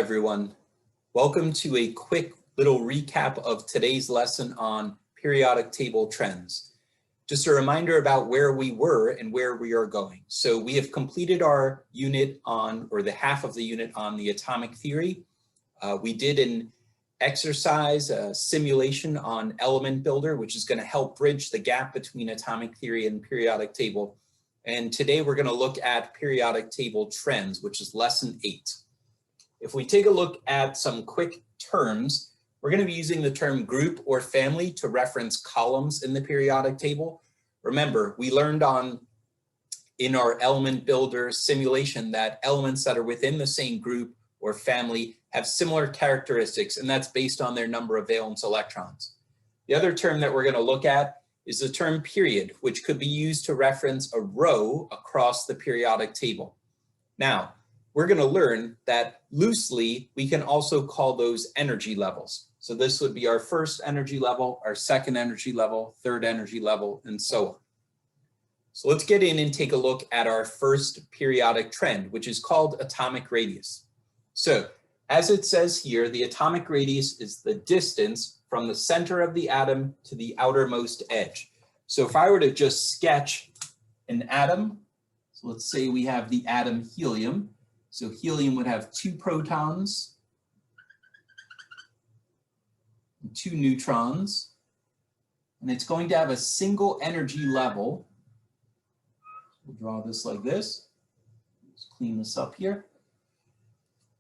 everyone. Welcome to a quick little recap of today's lesson on periodic table trends. Just a reminder about where we were and where we are going. So we have completed our unit on, or the half of the unit on the atomic theory. We did an exercise, a simulation on element builder, which is going to help bridge the gap between atomic theory and periodic table. And today we're going to look at periodic table trends, which is lesson 8. If we take a look at some quick terms, we're going to be using the term group or family to reference columns in the periodic table. Remember, we learned in our element builder simulation that elements that are within the same group or family have similar characteristics, and that's based on their number of valence electrons. The other term that we're going to look at is the term period, which could be used to reference a row across the periodic table. Now, we're going to learn that loosely, we can also call those energy levels. So this would be our first energy level, our second energy level, third energy level, and so on. So let's get in and take a look at our first periodic trend, which is called atomic radius. So as it says here, the atomic radius is the distance from the center of the atom to the outermost edge. So if I were to just sketch an atom, so let's say we have the atom helium. So helium would have 2 protons, and 2 neutrons, and it's going to have a single energy level. We'll draw this like this. Let's clean this up here.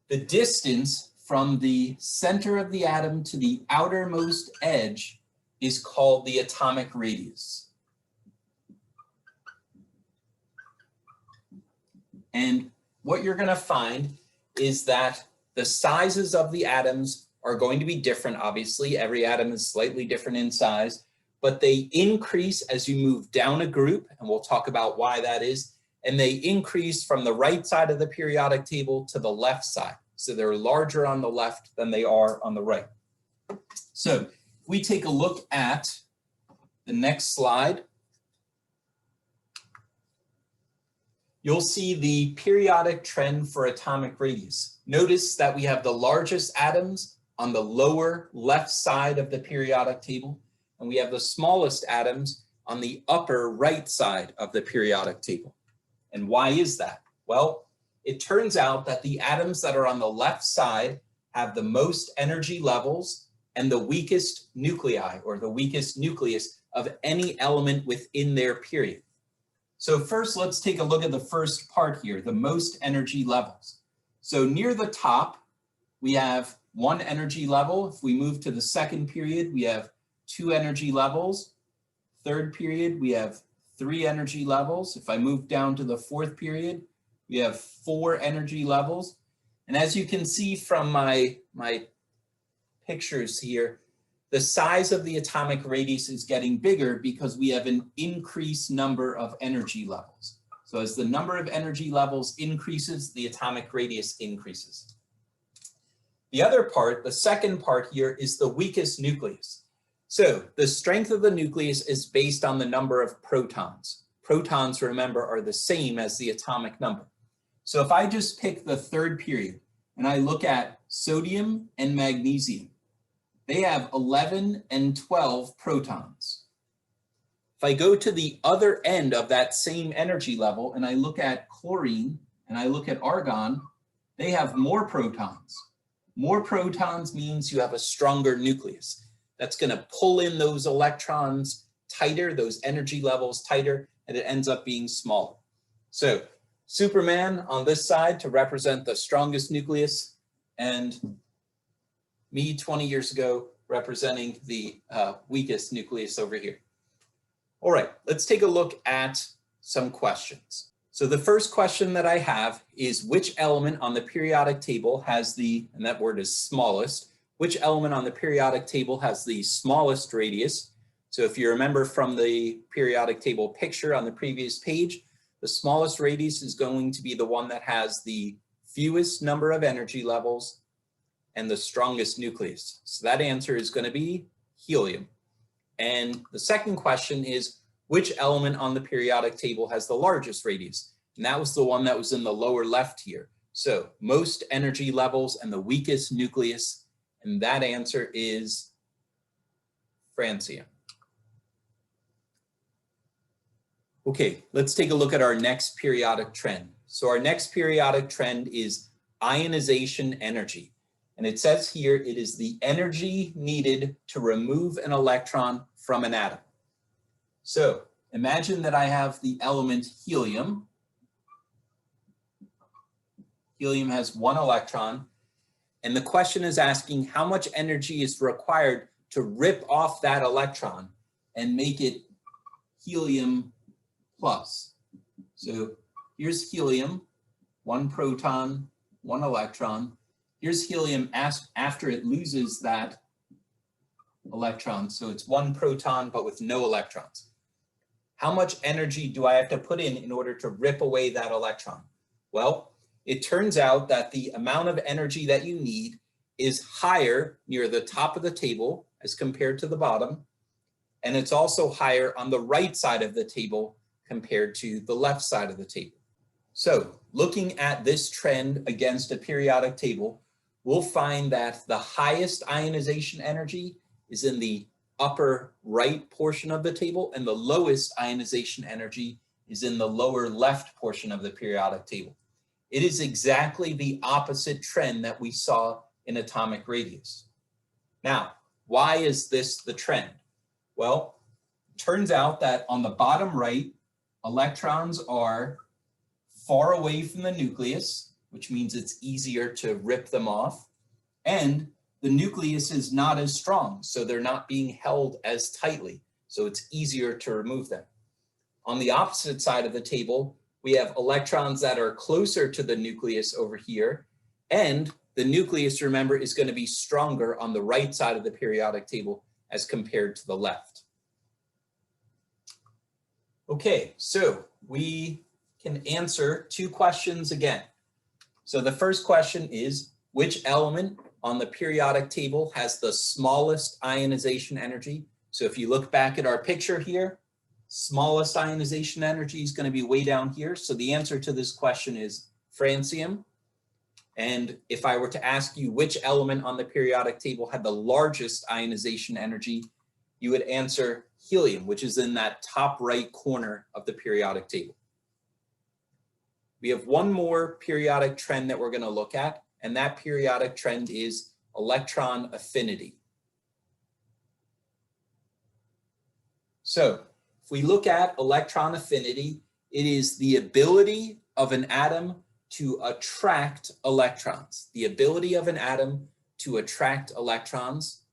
The distance from the center of the atom to the outermost edge is called the atomic radius. And what you're going to find is that the sizes of the atoms are going to be different. Obviously, every atom is slightly different in size, but they increase as you move down a group, and we'll talk about why that is. And they increase from the right side of the periodic table to the left side. So they're larger on the left than they are on the right. So if we take a look at the next slide, you'll see the periodic trend for atomic radius. Notice that we have the largest atoms on the lower left side of the periodic table, and we have the smallest atoms on the upper right side of the periodic table. And why is that? Well, it turns out that the atoms that are on the left side have the most energy levels and the weakest nuclei, or the weakest nucleus of any element within their period. So first, let's take a look at the first part here, the most energy levels. So near the top, we have 1 energy level. If we move to the second period, we have 2 energy levels. Third period, we have 3 energy levels. If I move down to the fourth period, we have 4 energy levels. And as you can see from my pictures here, the size of the atomic radius is getting bigger because we have an increased number of energy levels. So as the number of energy levels increases, the atomic radius increases. The other part, the second part here, is the weakest nucleus. So the strength of the nucleus is based on the number of protons. Protons, remember, are the same as the atomic number. So if I just pick the third period and I look at sodium and magnesium, they have 11 and 12 protons. If I go to the other end of that same energy level and I look at chlorine and I look at argon, they have more protons. More protons means you have a stronger nucleus. That's going to pull in those electrons tighter, those energy levels tighter, and it ends up being smaller. So Superman on this side to represent the strongest nucleus, and me 20 years ago representing the weakest nucleus over here. All right, let's take a look at some questions. So the first question that I have is, which element on the periodic table has the, and that word is smallest, which element on the periodic table has the smallest radius? So if you remember from the periodic table picture on the previous page, the smallest radius is going to be the one that has the fewest number of energy levels and the strongest nucleus. So that answer is going to be helium. And the second question is, which element on the periodic table has the largest radius? And that was the one that was in the lower left here. So most energy levels and the weakest nucleus, and that answer is francium. Okay, let's take a look at our next periodic trend. So our next periodic trend is ionization energy. And it says here, it is the energy needed to remove an electron from an atom. So imagine that I have the element helium. Helium has one electron. And the question is asking how much energy is required to rip off that electron and make it helium plus. So here's helium, one proton, one electron. Here's helium after it loses that electron. So it's one proton, but with no electrons. How much energy do I have to put in order to rip away that electron? Well, it turns out that the amount of energy that you need is higher near the top of the table as compared to the bottom. And it's also higher on the right side of the table compared to the left side of the table. So looking at this trend against a periodic table, we'll find that the highest ionization energy is in the upper right portion of the table, and the lowest ionization energy is in the lower left portion of the periodic table. It is exactly the opposite trend that we saw in atomic radius. Now, why is this the trend? Well, it turns out that on the bottom right, electrons are far away from the nucleus, which means it's easier to rip them off, and the nucleus is not as strong, so they're not being held as tightly, so it's easier to remove them. On the opposite side of the table, we have electrons that are closer to the nucleus over here, and the nucleus, remember, is going to be stronger on the right side of the periodic table as compared to the left. Okay, so we can answer two questions again. So the first question is, which element on the periodic table has the smallest ionization energy? So if you look back at our picture here, smallest ionization energy is going to be way down here. So the answer to this question is francium. And if I were to ask you which element on the periodic table had the largest ionization energy, you would answer helium, which is in that top right corner of the periodic table. We have one more periodic trend that we're going to look at, and that periodic trend is electron affinity. So if we look at electron affinity, it is the ability of an atom to attract electrons. The ability of an atom to attract electrons.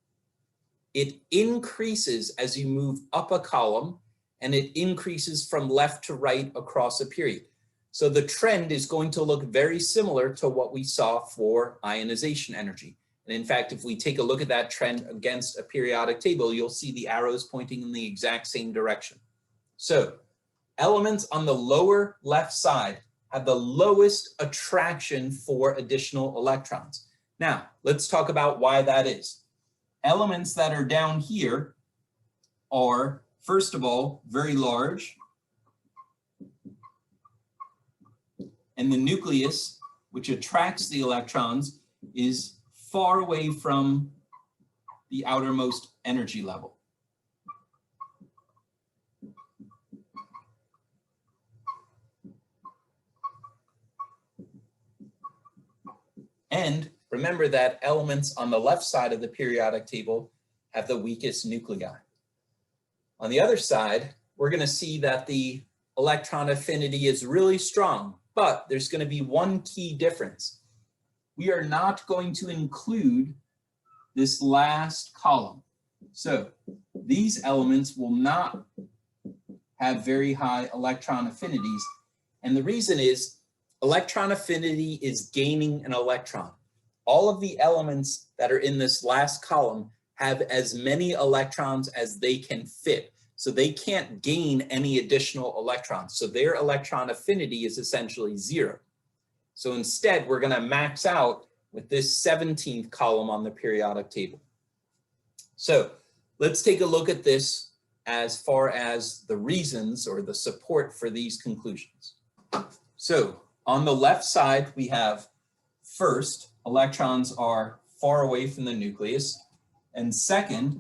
It increases as you move up a column, and it increases from left to right across a period. So the trend is going to look very similar to what we saw for ionization energy. And in fact, if we take a look at that trend against a periodic table, you'll see the arrows pointing in the exact same direction. So elements on the lower left side have the lowest attraction for additional electrons. Now, let's talk about why that is. Elements that are down here are, first of all, very large. And the nucleus, which attracts the electrons, is far away from the outermost energy level. And remember that elements on the left side of the periodic table have the weakest nuclei. On the other side, we're going to see that the electron affinity is really strong, but there's going to be one key difference. We are not going to include this last column. So these elements will not have very high electron affinities. And the reason is electron affinity is gaining an electron. All of the elements that are in this last column have as many electrons as they can fit. So they can't gain any additional electrons. So their electron affinity is essentially zero. So instead, we're going to max out with this 17th column on the periodic table. So let's take a look at this as far as the reasons or the support for these conclusions. So On the left side, we have first, electrons are far away from the nucleus. And second,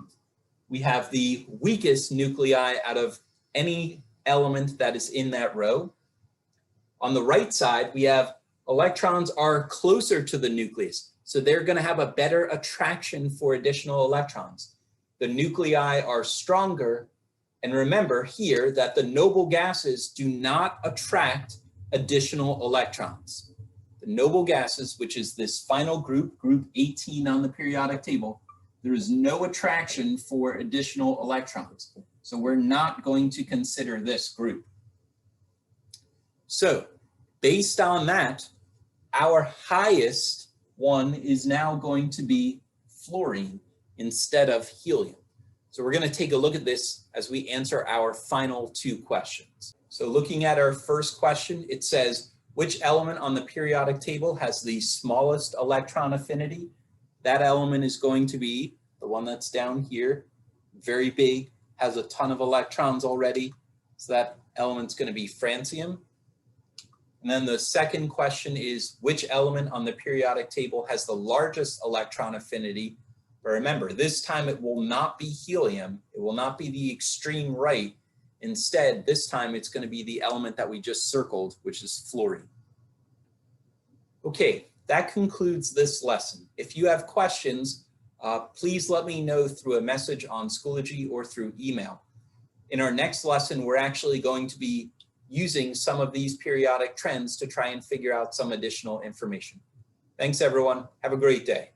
we have the weakest nuclei out of any element that is in that row. On the right side, we have electrons are closer to the nucleus. So they're going to have a better attraction for additional electrons. The nuclei are stronger. And remember here that the noble gases do not attract additional electrons. The noble gases, which is this final group, group 18 on the periodic table, there is no attraction for additional electrons. So we're not going to consider this group. So based on that, our highest one is now going to be fluorine instead of helium. So we're going to take a look at this as we answer our final two questions. So looking at our first question, it says, which element on the periodic table has the smallest electron affinity? That element is going to be the one that's down here, very big, has a ton of electrons already. So that element's going to be francium. And then the second question is, which element on the periodic table has the largest electron affinity? But remember, this time it will not be helium. It will not be the extreme right. Instead, this time it's going to be the element that we just circled, which is fluorine. Okay, that concludes this lesson. If you have questions, please let me know through a message on Schoology or through email. In our next lesson, we're actually going to be using some of these periodic trends to try and figure out some additional information. Thanks, everyone. Have a great day.